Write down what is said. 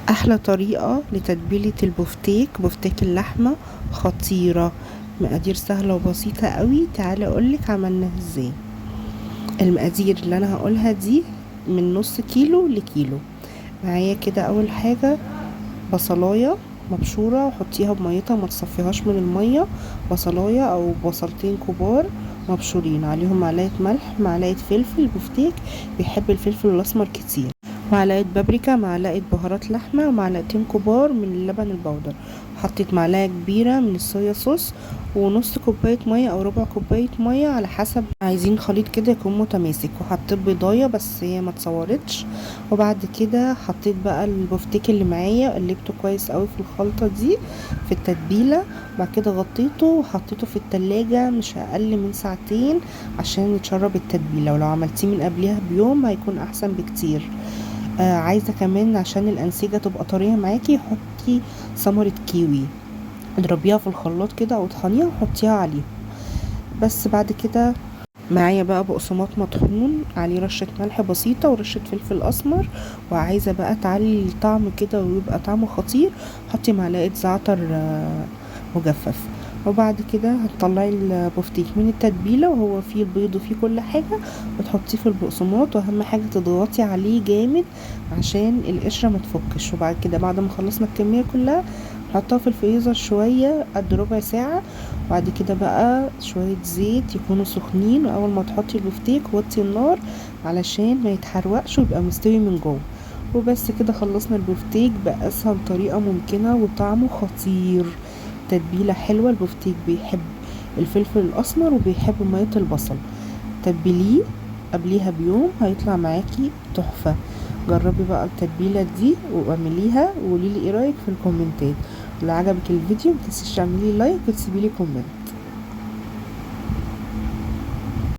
احلى طريقة لتتبيلة بفتيك اللحمة خطيرة. مقادير سهلة وبسيطة قوي. تعالى اقولك عملناها ازاي. المقادير اللي انا هقولها دي من نص كيلو لكيلو. معايا كده اول حاجة بصلاية مبشورة، وحطيها بميتها ما تصفيهاش من المية. بصلاية او بصلتين كبار مبشورين، عليهم معلقة ملح، معلقة فلفل بفتيك بيحب الفلفل الاسمر كتير، معلقة بابريكا، معلقة بهارات لحمة، ومعلقتين كبار من اللبن البودر. حطيت معلقة كبيرة من الصويا صوص، ونص كوباية مية او ربع كوباية مية على حسب عايزين خليط كده يكون متماسك. وحطيت بيضاية بس هي ما اتصورتش. وبعد كده حطيت بقى البفتيك اللي معايا، قلبته كويس قوي في الخلطة دي في التتبيلة. بعد كده غطيته وحطيته في التلاجة مش اقل من ساعتين عشان يتشرب التتبيلة، ولو عملتيه من قبلها بيوم هيكون احسن بكتير. عايزة كمان عشان الأنسجة تبقى طرية معاكي، حطي ثمرة كيوي، اضربيها في الخلاط كده او طحنيها وحطيها عليه. بس بعد كده معايا بقى بقسماط مطحون عليه رشة ملح بسيطة ورشة فلفل أسمر. وعايزة بقى تعلي الطعم كده ويبقى طعمه خطير، حطي معلقة زعتر مجفف. وبعد كده هتطلعي البفتيك من التتبيلة وهو فيه البيض وفيه كل حاجة، وتحطيه في البقسماط، واهم حاجة تضغطي عليه جامد عشان القشرة ما تفكش. وبعد كده بعد ما خلصنا الكمية كلها نحطها في الفريزر شوية قد ربع ساعة. وبعد كده بقى شوية زيت يكونوا سخنين، واول ما تحطي البفتيك وطي النار علشان ما يتحرقش ويبقى مستوي من جوه. وبس كده خلصنا البفتيك بأسهل طريقة ممكنة وطعمه خطير. تتبيلة حلوة، البفتيك بيحب الفلفل الأسمر وبيحب مية البصل. تبليه قبليها بيوم هيطلع معاكي تحفة. جربي بقى التتبيلة دي واعمليها وقوليلي ايه رأيك في الكومنتات. ولو عجبك الفيديو متنسيش تعملي لايك وتسيبيلي كومنت.